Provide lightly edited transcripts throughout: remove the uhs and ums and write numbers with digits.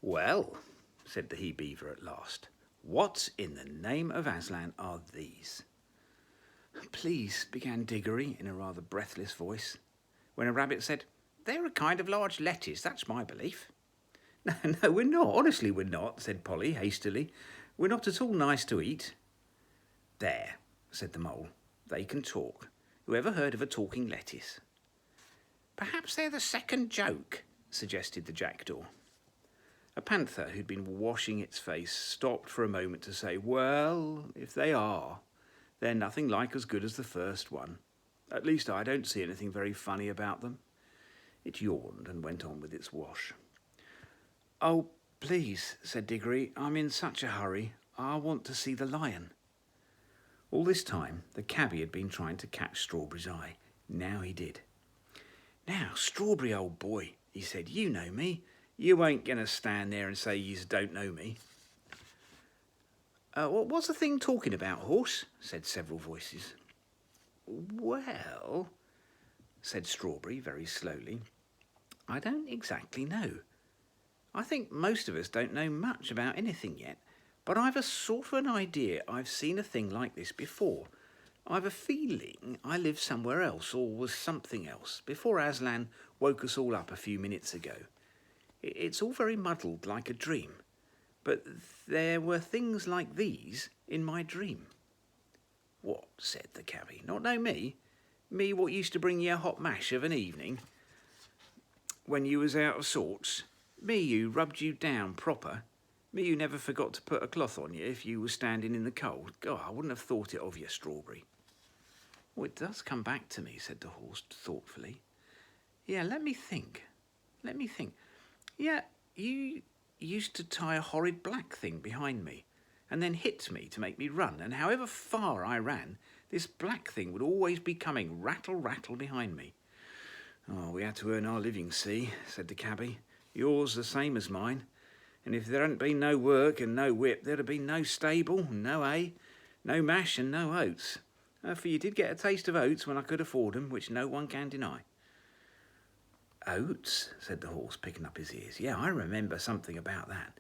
"Well," said the he-beaver at last, "what in the name of Aslan are these?" "Please," began Diggory in a rather breathless voice, when a rabbit said, "They're a kind of large lettuce, that's my belief." "No, no, we're not. Honestly, we're not," said Polly hastily. "We're not at all nice to eat." "There," said the mole, "they can talk. Who ever heard of a talking lettuce?" "Perhaps they're the second joke," suggested the jackdaw. A panther who'd been washing its face stopped for a moment to say, "Well, if they are, they're nothing like as good as the first one. At least I don't see anything very funny about them." It yawned and went on with its wash. "Oh, please," said Diggory, "I'm in such a hurry. I want to see the lion." All this time, the cabbie had been trying to catch Strawberry's eye. Now he did. "Now, Strawberry, old boy," he said, "you know me. You ain't going to stand there and say you don't know me." "What's the thing talking about, horse?" said several voices. "Well," said Strawberry very slowly, "I don't exactly know. I think most of us don't know much about anything yet, but I've a sort of an idea I've seen a thing like this before. I've a feeling I live somewhere else, or was something else, before Aslan woke us all up a few minutes ago. It's all very muddled like a dream, but there were things like these in my dream." "What?" said the cabbie. "Not know me? Me what used to bring you a hot mash of an evening when you was out of sorts? Me who rubbed you down proper? Me who never forgot to put a cloth on you if you was standing in the cold? God, I wouldn't have thought it of you, Strawberry." "Well, it does come back to me," said the horse thoughtfully. "Yeah, let me think. Yeah, you used to tie a horrid black thing behind me and then hit me to make me run, and however far I ran, this black thing would always be coming rattle, rattle behind me." "Oh, we had to earn our living, see," said the cabbie. "Yours the same as mine. And if there hadn't been no work and no whip, there'd have been no stable and no hay, no mash and no oats. For you did get a taste of oats when I could afford 'em, which no one can deny." "Oats?" said the horse, picking up his ears. "Yeah, I remember something about that.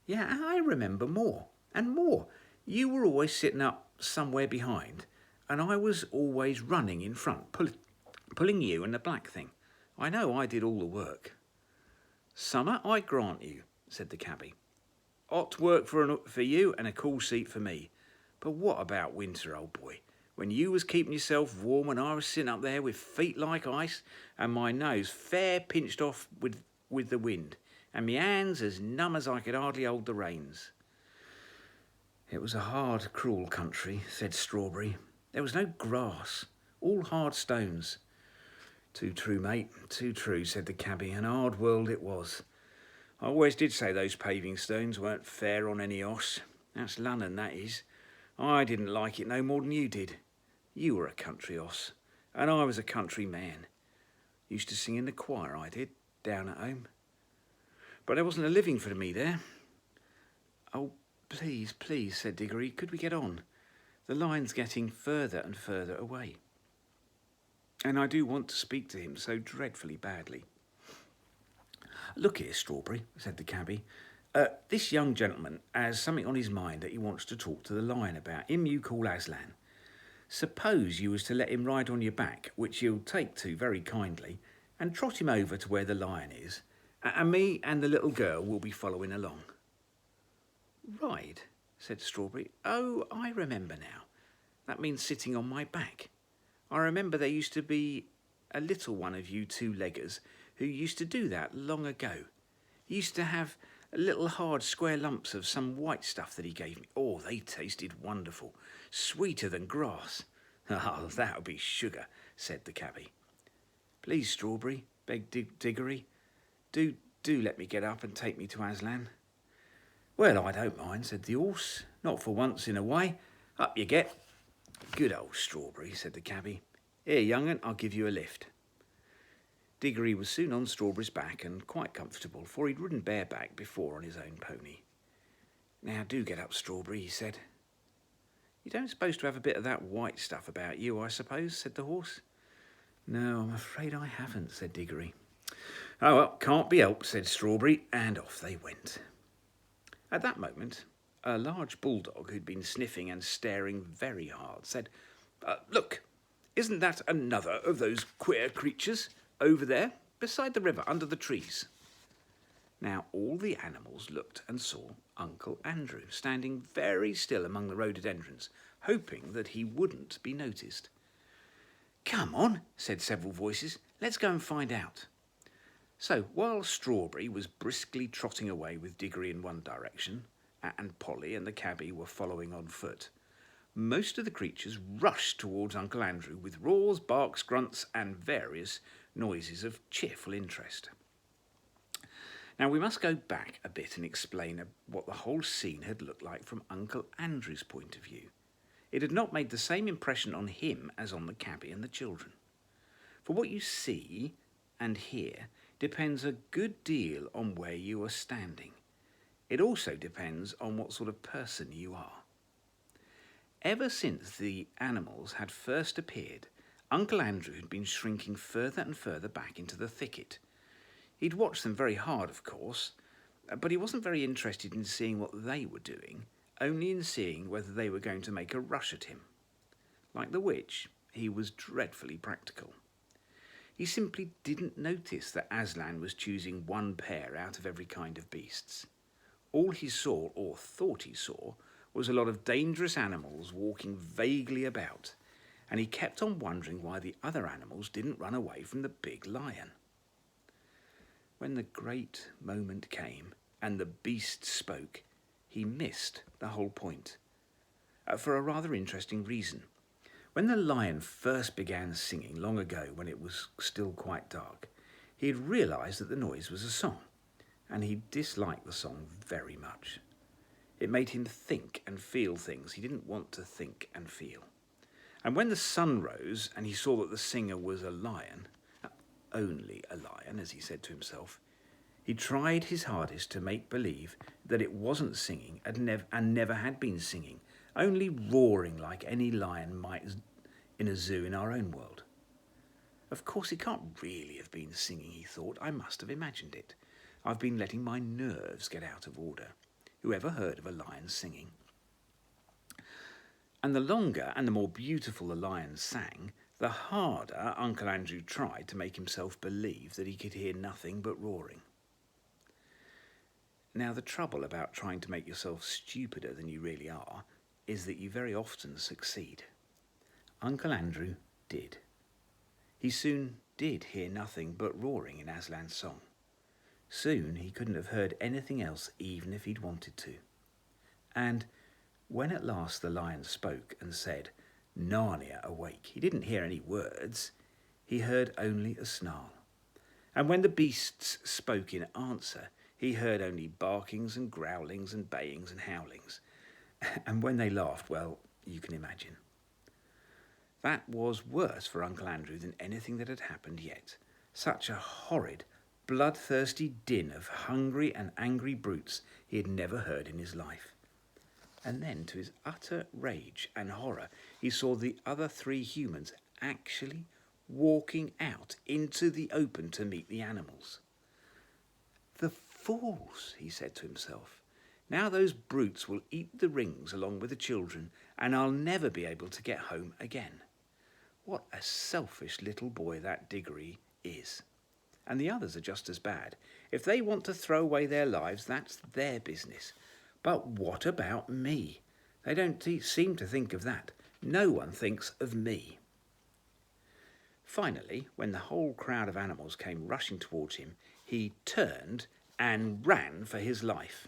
Yeah, and I remember more and more. You were always sitting up somewhere behind, and I was always running in front, pulling you and the black thing. I know I did all the work." "Summer, I grant you," said the cabbie. "Hot work for you and a cool seat for me. But what about winter, old boy? When you was keeping yourself warm and I was sitting up there with feet like ice and my nose fair pinched off with the wind and me hands as numb as I could hardly hold the reins." "It was a hard, cruel country," said Strawberry. "There was no grass, all hard stones." "Too true, mate, too true," said the cabbie. "An hard world it was. I always did say those paving stones weren't fair on any hoss. That's Lunnon, that is. I didn't like it no more than you did. You were a country hoss, and I was a country man. Used to sing in the choir, I did, down at home. But there wasn't a living for me there." "Oh, please, please," said Diggory, "could we get on? The line's getting further and further away. And I do want to speak to him so dreadfully badly." "Look here, Strawberry," said the cabbie. "This young gentleman has something on his mind that he wants to talk to the lion about, him you call Aslan. Suppose you was to let him ride on your back, which he'll take to very kindly, and trot him over to where the lion is, and me and the little girl will be following along." "Ride?" said Strawberry. "Oh, I remember now. That means sitting on my back. I remember there used to be a little one of you two-leggers who used to do that long ago. He used to have little hard square lumps of some white stuff that he gave me. Oh, they tasted wonderful, sweeter than grass." "Oh, that'll be sugar," said the cabbie. "Please, Strawberry," begged Diggory, do let me get up and take me to Aslan." "Well, I don't mind," said the horse, "not for once in a way. Up you get." "Good old Strawberry," said the cabbie. "Here, young 'un, I'll give you a lift." Diggory was soon on Strawberry's back and quite comfortable, for he'd ridden bareback before on his own pony. "Now do get up, Strawberry," he said. "You don't suppose to have a bit of that white stuff about you, I suppose?" said the horse. "No, I'm afraid I haven't," said Diggory. Oh, well, can't be helped, said Strawberry, and off they went. At that moment, a large bulldog who'd been sniffing and staring very hard said, Look, isn't that another of those queer creatures over there, beside the river, under the trees? Now all the animals looked and saw Uncle Andrew standing very still among the rhododendrons, hoping that he wouldn't be noticed. Come on, said several voices, let's go and find out. So while Strawberry was briskly trotting away with Diggory in one direction, and Polly and the cabbie were following on foot, most of the creatures rushed towards Uncle Andrew with roars, barks, grunts, and various noises of cheerful interest. Now we must go back a bit and explain what the whole scene had looked like from Uncle Andrew's point of view. It had not made the same impression on him as on the cabbie and the children. For what you see and hear depends a good deal on where you are standing. It also depends on what sort of person you are. Ever since the animals had first appeared, Uncle Andrew had been shrinking further and further back into the thicket. He'd watched them very hard, of course, but he wasn't very interested in seeing what they were doing, only in seeing whether they were going to make a rush at him. Like the witch, he was dreadfully practical. He simply didn't notice that Aslan was choosing one pair out of every kind of beasts. All he saw, or thought he saw, was a lot of dangerous animals walking vaguely about, and he kept on wondering why the other animals didn't run away from the big lion. When the great moment came and the beast spoke, he missed the whole point, for a rather interesting reason. When the lion first began singing long ago, when it was still quite dark, he had realised that the noise was a song, and he disliked the song very much. It made him think and feel things he didn't want to think and feel. And when the sun rose and he saw that the singer was a lion, only a lion, as he said to himself, he tried his hardest to make believe that it wasn't singing and never had been singing, only roaring like any lion might in a zoo in our own world. Of course, it can't really have been singing, he thought. I must have imagined it. I've been letting my nerves get out of order. Who ever heard of a lion singing? And the longer and the more beautiful the lion sang, the harder Uncle Andrew tried to make himself believe that he could hear nothing but roaring. Now, the trouble about trying to make yourself stupider than you really are is that you very often succeed. Uncle Andrew did. He soon did hear nothing but roaring in Aslan's song. Soon he couldn't have heard anything else even if he'd wanted to. And when at last the lion spoke and said, "Narnia, awake," he didn't hear any words. He heard only a snarl. And when the beasts spoke in answer, he heard only barkings and growlings and bayings and howlings. And when they laughed, well, you can imagine. That was worse for Uncle Andrew than anything that had happened yet. Such a horrid, bloodthirsty din of hungry and angry brutes he had never heard in his life. And then, to his utter rage and horror, he saw the other three humans actually walking out into the open to meet the animals. The fools, he said to himself. Now those brutes will eat the rings along with the children, and I'll never be able to get home again. What a selfish little boy that Diggory is. And the others are just as bad. If they want to throw away their lives, that's their business. But what about me? They don't seem to think of that. No one thinks of me. Finally, when the whole crowd of animals came rushing towards him, he turned and ran for his life.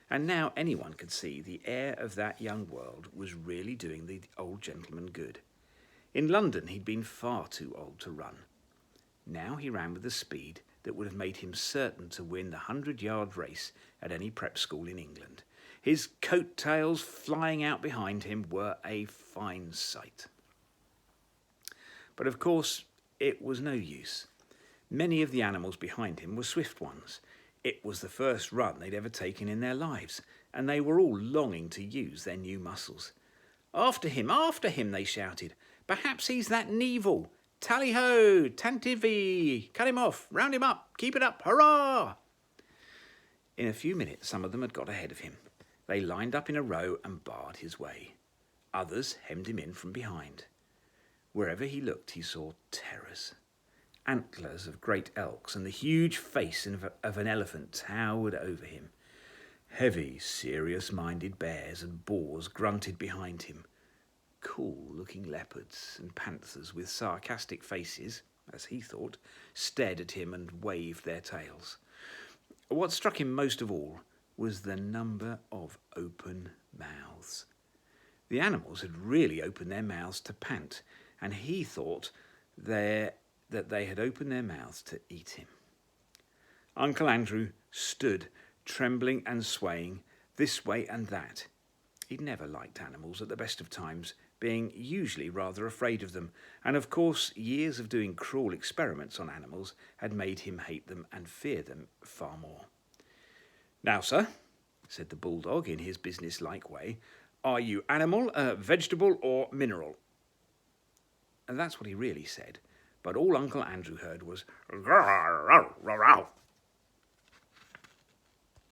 And now anyone could see the air of that young world was really doing the old gentleman good. In London, he'd been far too old to run. Now he ran with a speed that would have made him certain to win the 100-yard race at any prep school in England. His coat-tails flying out behind him were a fine sight. But of course, it was no use. Many of the animals behind him were swift ones. It was the first run they'd ever taken in their lives, and they were all longing to use their new muscles. After him, they shouted. Perhaps he's that Neville. Tally-ho! Tantivy! Cut him off! Round him up! Keep it up! Hurrah! In a few minutes, some of them had got ahead of him. They lined up in a row and barred his way. Others hemmed him in from behind. Wherever he looked, he saw terrors. Antlers of great elks and the huge face of an elephant towered over him. Heavy, serious-minded bears and boars grunted behind him. Cool-looking leopards and panthers with sarcastic faces, as he thought, stared at him and waved their tails. What struck him most of all was the number of open mouths. The animals had really opened their mouths to pant, and he thought that they had opened their mouths to eat him. Uncle Andrew stood, trembling and swaying, this way and that. He'd never liked animals at the best of times, being usually rather afraid of them, and of course years of doing cruel experiments on animals had made him hate them and fear them far more. "Now, sir," said the bulldog in his business-like way, "are you animal, vegetable or mineral?" And that's what he really said, but all Uncle Andrew heard was "Growl."